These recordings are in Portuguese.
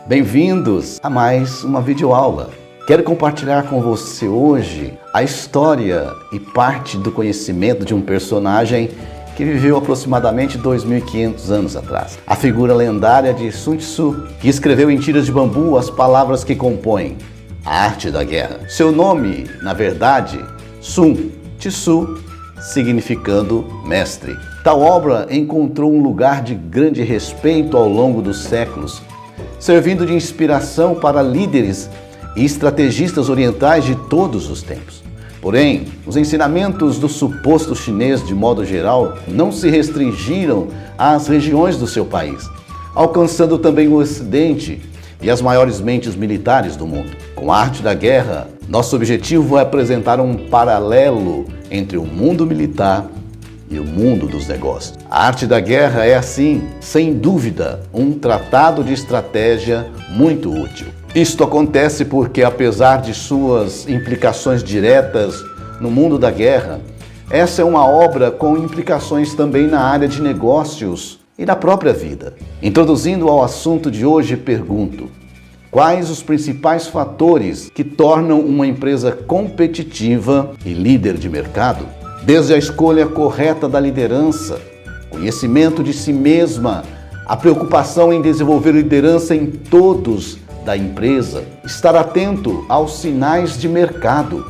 Bem-vindos a mais uma videoaula. Quero compartilhar com você hoje a história e parte do conhecimento de um personagem que viveu aproximadamente 2.500 anos atrás. A figura lendária de Sun Tzu, que escreveu em tiras de bambu as palavras que compõem a arte da guerra. Seu nome, na verdade, Sun Tzu, significando mestre. Tal obra encontrou um lugar de grande respeito ao longo dos séculos, servindo de inspiração para líderes e estrategistas orientais de todos os tempos. Porém, os ensinamentos do suposto chinês, de modo geral, não se restringiram às regiões do seu país, alcançando também o Ocidente e as maiores mentes militares do mundo. Com a arte da guerra, nosso objetivo é apresentar um paralelo entre o mundo militar e o mundo dos negócios. A arte da guerra é, assim, sem dúvida, um tratado de estratégia muito útil. Isto acontece porque, apesar de suas implicações diretas no mundo da guerra, essa é uma obra com implicações também na área de negócios e na própria vida. Introduzindo ao assunto de hoje, pergunto: quais os principais fatores que tornam uma empresa competitiva e líder de mercado? Desde a escolha correta da liderança, conhecimento de si mesma, a preocupação em desenvolver liderança em todos da empresa, estar atento aos sinais de mercado,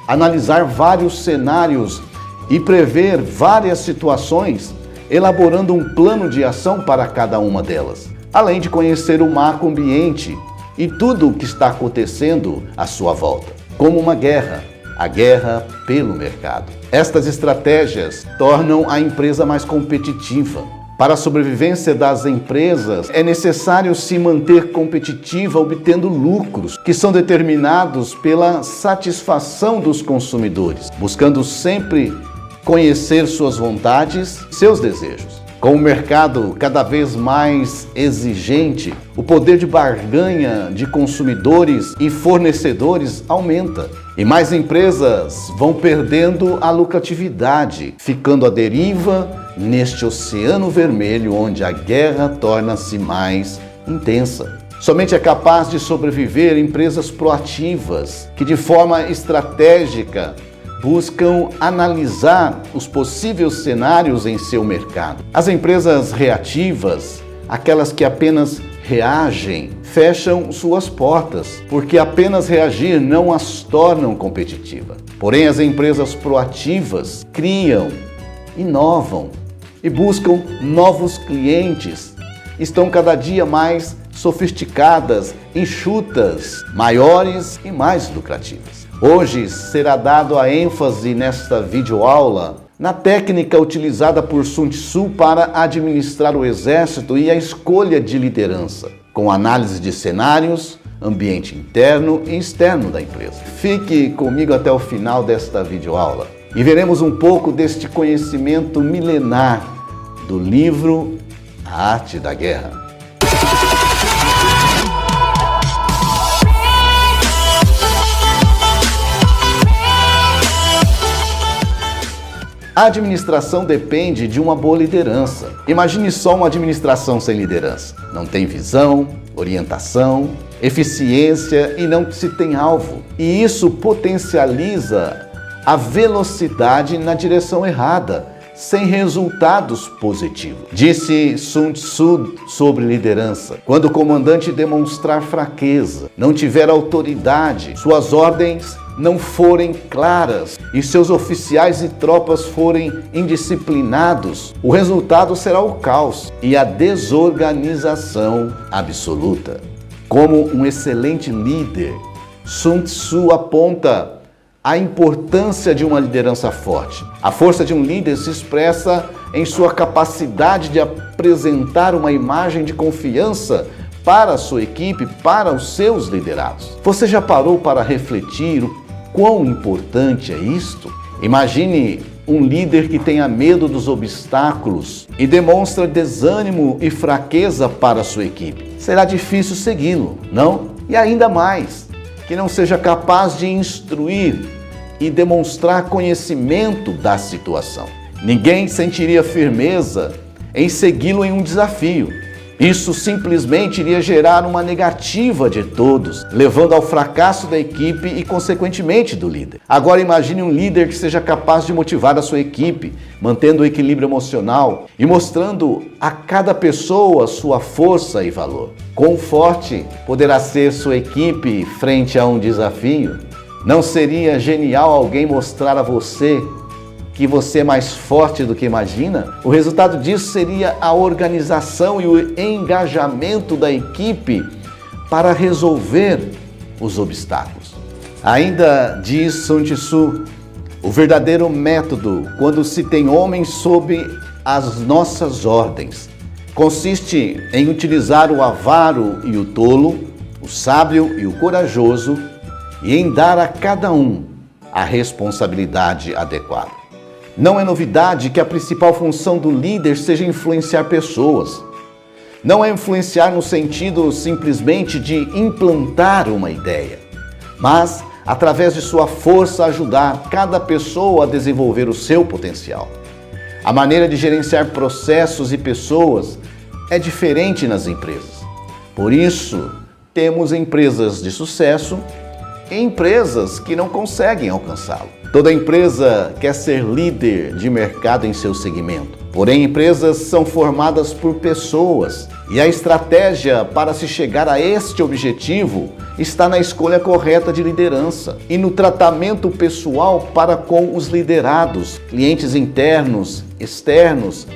analisar vários cenários e prever várias situações, elaborando um plano de ação para cada uma delas, além de conhecer o macro ambiente e tudo o que está acontecendo à sua volta, como uma guerra, a guerra pelo mercado. Estas estratégias tornam a empresa mais competitiva. Para a sobrevivência das empresas, é necessário se manter competitiva, obtendo lucros que são determinados pela satisfação dos consumidores, buscando sempre conhecer suas vontades, seus desejos. Com o mercado cada vez mais exigente, o poder de barganha de consumidores e fornecedores aumenta. E mais empresas vão perdendo a lucratividade, ficando à deriva neste oceano vermelho onde a guerra torna-se mais intensa. Somente é capaz de sobreviver empresas proativas, que de forma estratégica buscam analisar os possíveis cenários em seu mercado. As empresas reativas, aquelas que apenas reagem, fecham suas portas, porque apenas reagir não as tornam competitivas. Porém, as empresas proativas criam, inovam e buscam novos clientes. Estão cada dia mais sofisticadas, enxutas, maiores e mais lucrativas. Hoje será dado a ênfase nesta videoaula na técnica utilizada por Sun Tzu para administrar o exército e a escolha de liderança, com análise de cenários, ambiente interno e externo da empresa. Fique comigo até o final desta videoaula e veremos um pouco deste conhecimento milenar do livro A Arte da Guerra. A administração depende de uma boa liderança. Imagine só uma administração sem liderança. Não tem visão, orientação, eficiência e não se tem alvo. E isso potencializa a velocidade na direção errada, sem resultados positivos. Disse Sun Tzu sobre liderança: quando o comandante demonstrar fraqueza, não tiver autoridade, suas ordens não forem claras e seus oficiais e tropas forem indisciplinados, o resultado será o caos e a desorganização absoluta. Como um excelente líder, Sun Tzu aponta a importância de uma liderança forte. A força de um líder se expressa em sua capacidade de apresentar uma imagem de confiança para a sua equipe, para os seus liderados. Você já parou para refletir o quão importante é isto? Imagine um líder que tenha medo dos obstáculos e demonstra desânimo e fraqueza para a sua equipe. Será difícil segui-lo, não? E ainda mais, que não seja capaz de instruir e demonstrar conhecimento da situação. Ninguém sentiria firmeza em segui-lo em um desafio. Isso simplesmente iria gerar uma negativa de todos, levando ao fracasso da equipe e, consequentemente, do líder. Agora imagine um líder que seja capaz de motivar a sua equipe, mantendo o equilíbrio emocional e mostrando a cada pessoa sua força e valor. Quão forte poderá ser sua equipe frente a um desafio? Não seria genial alguém mostrar a você que você é mais forte do que imagina? O resultado disso seria a organização e o engajamento da equipe para resolver os obstáculos. Ainda diz Sun Tzu, o verdadeiro método, quando se tem homens sob as nossas ordens, consiste em utilizar o avaro e o tolo, o sábio e o corajoso, e em dar a cada um a responsabilidade adequada. Não é novidade que a principal função do líder seja influenciar pessoas. Não é influenciar no sentido simplesmente de implantar uma ideia, mas, através de sua força, ajudar cada pessoa a desenvolver o seu potencial. A maneira de gerenciar processos e pessoas é diferente nas empresas. Por isso, temos empresas de sucesso e empresas que não conseguem alcançá-lo. Toda empresa quer ser líder de mercado em seu segmento. Porém, empresas são formadas por pessoas e a estratégia para se chegar a este objetivo está na escolha correta de liderança e no tratamento pessoal para com os liderados, clientes internos, externos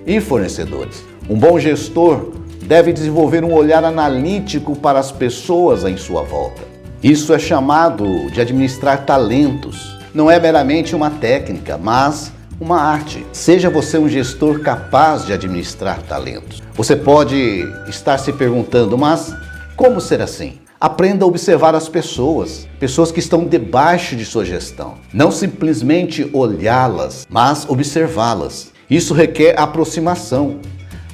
e fornecedores. Um bom gestor deve desenvolver um olhar analítico para as pessoas em sua volta. Isso é chamado de administrar talentos. Não é meramente uma técnica, mas uma arte. Seja você um gestor capaz de administrar talentos. Você pode estar se perguntando, mas como ser assim? Aprenda a observar as pessoas que estão debaixo de sua gestão. Não simplesmente olhá-las, mas observá-las. Isso requer aproximação,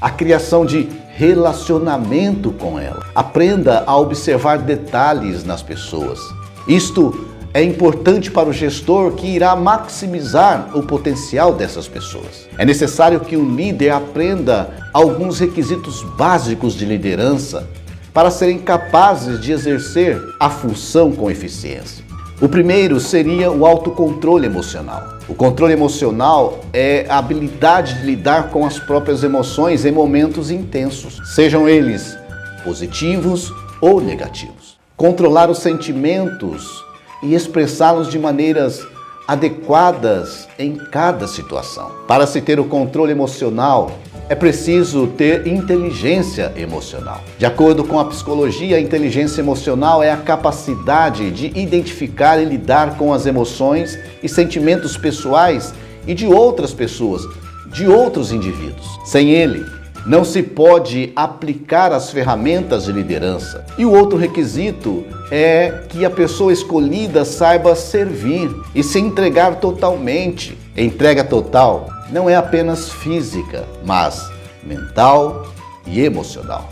a criação de relacionamento com ela. Aprenda a observar detalhes nas pessoas. Isto é importante para o gestor que irá maximizar o potencial dessas pessoas. É necessário que o líder aprenda alguns requisitos básicos de liderança para serem capazes de exercer a função com eficiência. O primeiro seria o autocontrole emocional. O controle emocional é a habilidade de lidar com as próprias emoções em momentos intensos, sejam eles positivos ou negativos. Controlar os sentimentos e expressá-los de maneiras adequadas em cada situação. Para se ter o controle emocional, é preciso ter inteligência emocional. De acordo com a psicologia, a inteligência emocional é a capacidade de identificar e lidar com as emoções e sentimentos pessoais e de outras pessoas, de outros indivíduos. Sem ele, não se pode aplicar as ferramentas de liderança. E o outro requisito é que a pessoa escolhida saiba servir e se entregar totalmente. Entrega total não é apenas física, mas mental e emocional.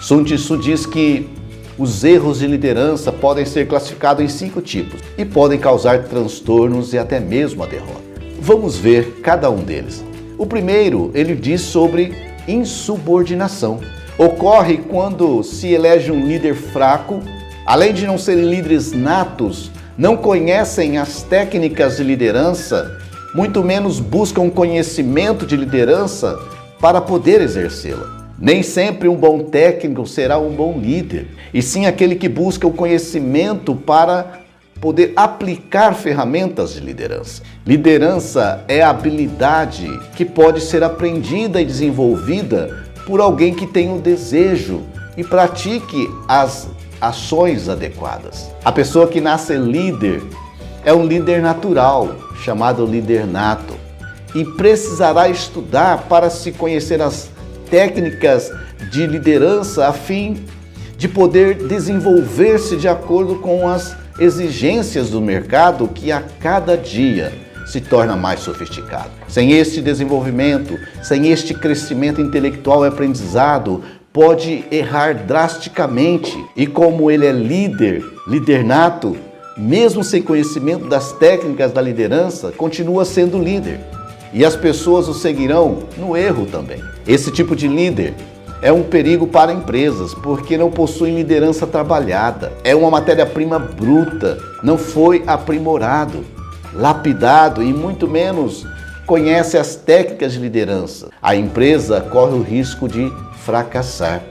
Sun Tzu diz que os erros de liderança podem ser classificados em 5 tipos e podem causar transtornos e até mesmo a derrota. Vamos ver cada um deles. O primeiro, ele diz sobre insubordinação. Ocorre quando se elege um líder fraco, além de não serem líderes natos, não conhecem as técnicas de liderança, muito menos buscam conhecimento de liderança para poder exercê-la. Nem sempre um bom técnico será um bom líder, e sim aquele que busca o conhecimento para poder aplicar ferramentas de liderança. Liderança é a habilidade que pode ser aprendida e desenvolvida por alguém que tem o desejo e pratique as ações adequadas. A pessoa que nasce líder é um líder natural, chamado líder nato, e precisará estudar para se conhecer as técnicas de liderança a fim de poder desenvolver-se de acordo com as exigências do mercado que a cada dia se torna mais sofisticado. Sem este desenvolvimento, sem este crescimento intelectual e aprendizado, pode errar drasticamente. E como ele é líder nato, mesmo sem conhecimento das técnicas da liderança, continua sendo líder. E as pessoas o seguirão no erro também. Esse tipo de líder É um perigo para empresas, porque não possuem liderança trabalhada. É uma matéria-prima bruta, não foi aprimorado, lapidado e muito menos conhece as técnicas de liderança. A empresa corre o risco de fracassar.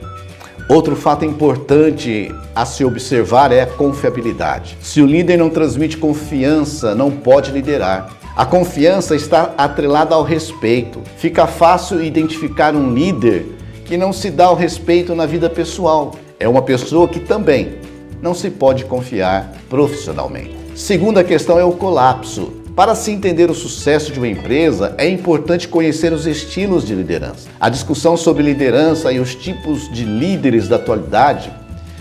Outro fato importante a se observar é a confiabilidade. Se o líder não transmite confiança, não pode liderar. A confiança está atrelada ao respeito. Fica fácil identificar um líder que não se dá o respeito na vida pessoal. É uma pessoa que também não se pode confiar profissionalmente. Segunda questão é o colapso. Para se entender o sucesso de uma empresa, é importante conhecer os estilos de liderança. A discussão sobre liderança e os tipos de líderes da atualidade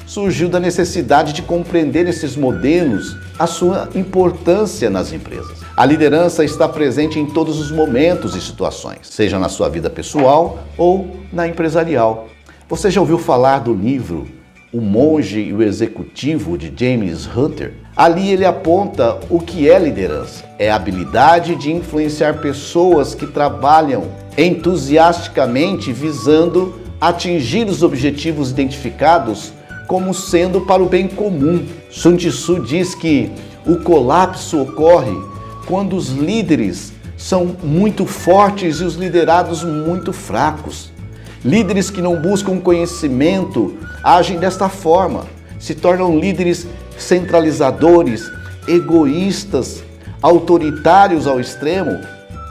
surgiu da necessidade de compreender esses modelos, a sua importância nas empresas. A liderança está presente em todos os momentos e situações, seja na sua vida pessoal ou na empresarial. Você já ouviu falar do livro O Monge e o Executivo, de James Hunter? Ali ele aponta o que é liderança. É a habilidade de influenciar pessoas que trabalham entusiasticamente visando atingir os objetivos identificados como sendo para o bem comum. Sun Tzu diz que o colapso ocorre quando os líderes são muito fortes e os liderados muito fracos. Líderes que não buscam conhecimento agem desta forma, se tornam líderes centralizadores, egoístas, autoritários ao extremo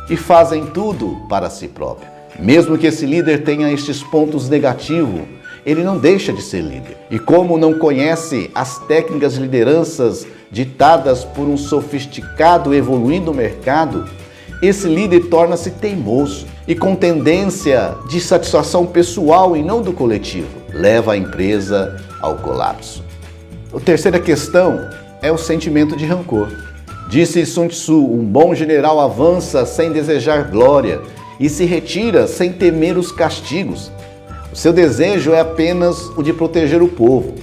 e fazem tudo para si próprio. Mesmo que esse líder tenha estes pontos negativos, ele não deixa de ser líder. E como não conhece as técnicas de lideranças ditadas por um sofisticado e evoluído mercado, esse líder torna-se teimoso e com tendência de satisfação pessoal e não do coletivo, leva a empresa ao colapso. A terceira questão é o sentimento de rancor. Disse Sun Tzu, um bom general avança sem desejar glória e se retira sem temer os castigos. O seu desejo é apenas o de proteger o povo.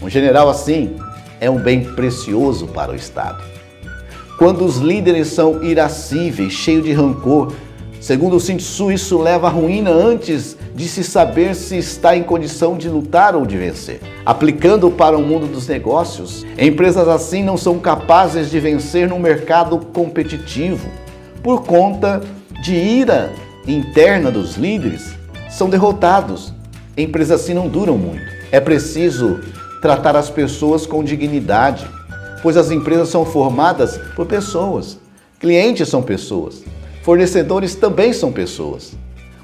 Um general assim é um bem precioso para o Estado. Quando os líderes são irascíveis, cheios de rancor, segundo Sun Tzu, isso leva à ruína antes de se saber se está em condição de lutar ou de vencer. Aplicando para o mundo dos negócios, empresas assim não são capazes de vencer no mercado competitivo. Por conta de ira interna dos líderes, são derrotados. Empresas assim não duram muito. É preciso tratar as pessoas com dignidade, pois as empresas são formadas por pessoas. Clientes são pessoas. Fornecedores também são pessoas.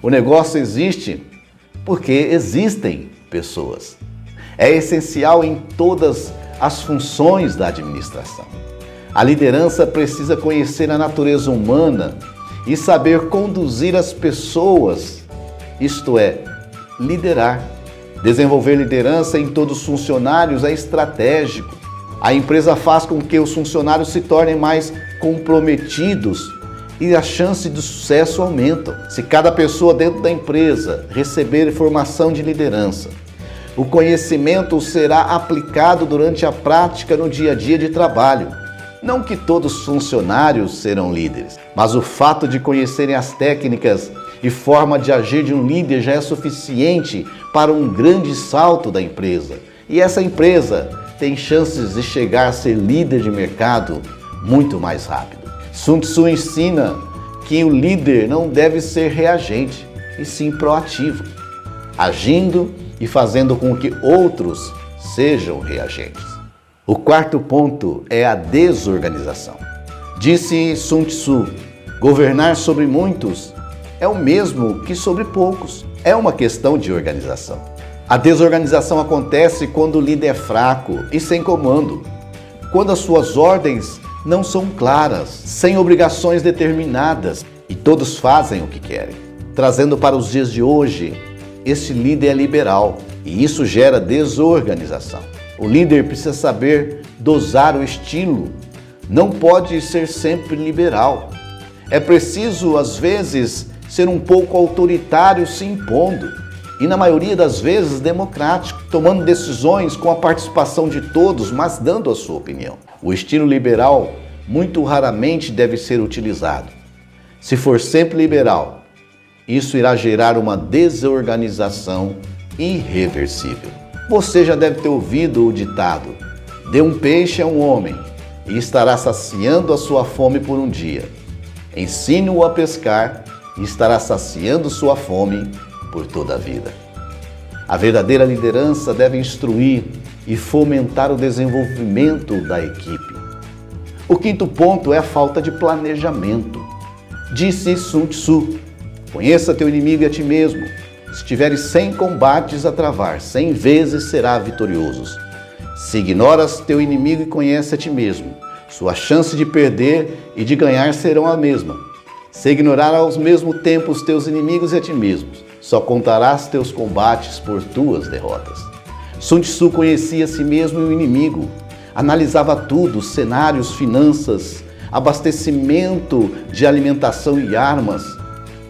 O negócio existe porque existem pessoas. É essencial em todas as funções da administração. A liderança precisa conhecer a natureza humana e saber conduzir as pessoas, isto é, liderar. Desenvolver liderança em todos os funcionários é estratégico. A empresa faz com que os funcionários se tornem mais comprometidos e as chances de sucesso aumentam. Se cada pessoa dentro da empresa receber formação de liderança, o conhecimento será aplicado durante a prática no dia a dia de trabalho. Não que todos os funcionários serão líderes, mas o fato de conhecerem as técnicas e forma de agir de um líder já é suficiente para um grande salto da empresa. E essa empresa tem chances de chegar a ser líder de mercado muito mais rápido. Sun Tzu ensina que o líder não deve ser reagente, e sim proativo, agindo e fazendo com que outros sejam reagentes. O quarto ponto é a desorganização. Disse Sun Tzu, governar sobre muitos é o mesmo que sobre poucos. É uma questão de organização. A desorganização acontece quando o líder é fraco e sem comando, quando as suas ordens não são claras, sem obrigações determinadas e todos fazem o que querem. Trazendo para os dias de hoje, esse líder é liberal e isso gera desorganização. O líder precisa saber dosar o estilo, não pode ser sempre liberal. É preciso, às vezes, ser um pouco autoritário se impondo e, na maioria das vezes, democrático, tomando decisões com a participação de todos, mas dando a sua opinião. O estilo liberal muito raramente deve ser utilizado. Se for sempre liberal, isso irá gerar uma desorganização irreversível. Você já deve ter ouvido o ditado: dê um peixe a um homem e estará saciando a sua fome por um dia. Ensine-o a pescar e estará saciando sua fome por toda a vida. A verdadeira liderança deve instruir e fomentar o desenvolvimento da equipe. O quinto ponto é a falta de planejamento. Disse Sun Tzu: conheça teu inimigo e a ti mesmo. Se tiveres 100 combates a travar, 100 vezes será vitorioso. Se ignoras teu inimigo e conhece a ti mesmo, sua chance de perder e de ganhar serão a mesma. Se ignorar ao mesmo tempo os teus inimigos e a ti mesmo, só contarás teus combates por tuas derrotas. Sun Tzu conhecia a si mesmo e o inimigo, analisava tudo, cenários, finanças, abastecimento de alimentação e armas.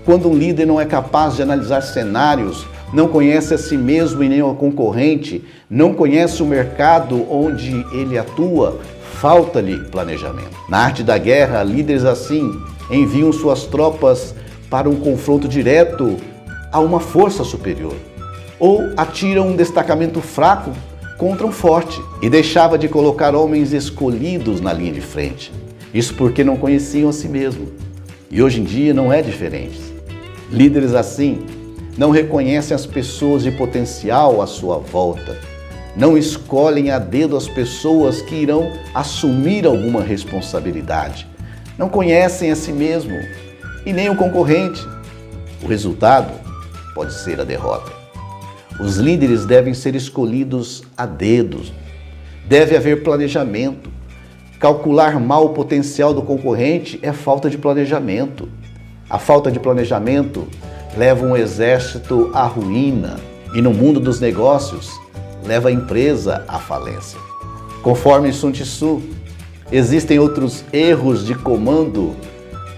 Quando um líder não é capaz de analisar cenários, não conhece a si mesmo e nem o concorrente, não conhece o mercado onde ele atua, falta-lhe planejamento. Na arte da guerra, líderes assim enviam suas tropas para um confronto direto a uma força superior, ou atiram um destacamento fraco contra um forte, e deixava de colocar homens escolhidos na linha de frente. Isso porque não conheciam a si mesmo. E hoje em dia não é diferente. Líderes assim não reconhecem as pessoas de potencial à sua volta, não escolhem a dedo as pessoas que irão assumir alguma responsabilidade, não conhecem a si mesmo e nem o concorrente. O resultado pode ser a derrota. Os líderes devem ser escolhidos a dedos. Deve haver planejamento. Calcular mal o potencial do concorrente é falta de planejamento. A falta de planejamento leva um exército à ruína e, no mundo dos negócios, leva a empresa à falência. Conforme Sun Tzu, existem outros erros de comando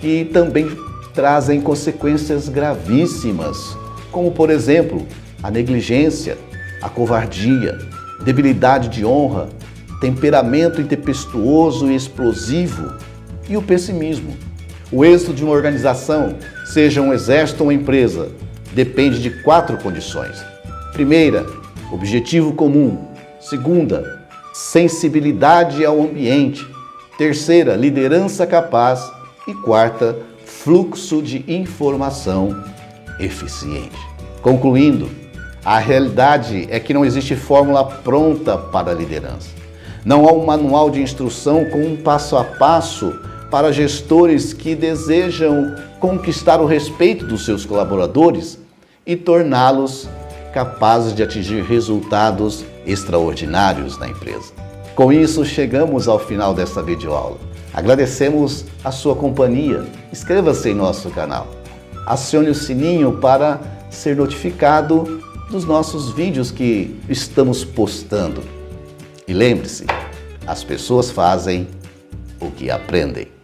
que também trazem consequências gravíssimas, como, por exemplo, a negligência, a covardia, debilidade de honra, temperamento intempestuoso e explosivo e o pessimismo. O êxito de uma organização, seja um exército ou uma empresa, depende de 4 condições. Primeira, objetivo comum. Segunda, sensibilidade ao ambiente. Terceira, liderança capaz. E quarta, fluxo de informação eficiente. Concluindo, a realidade é que não existe fórmula pronta para a liderança. Não há um manual de instrução com um passo a passo para gestores que desejam conquistar o respeito dos seus colaboradores e torná-los capazes de atingir resultados extraordinários na empresa. Com isso, chegamos ao final desta videoaula. Agradecemos a sua companhia. Inscreva-se em nosso canal. Acione o sininho para ser notificado dos nossos vídeos que estamos postando. E lembre-se, as pessoas fazem o que aprendem.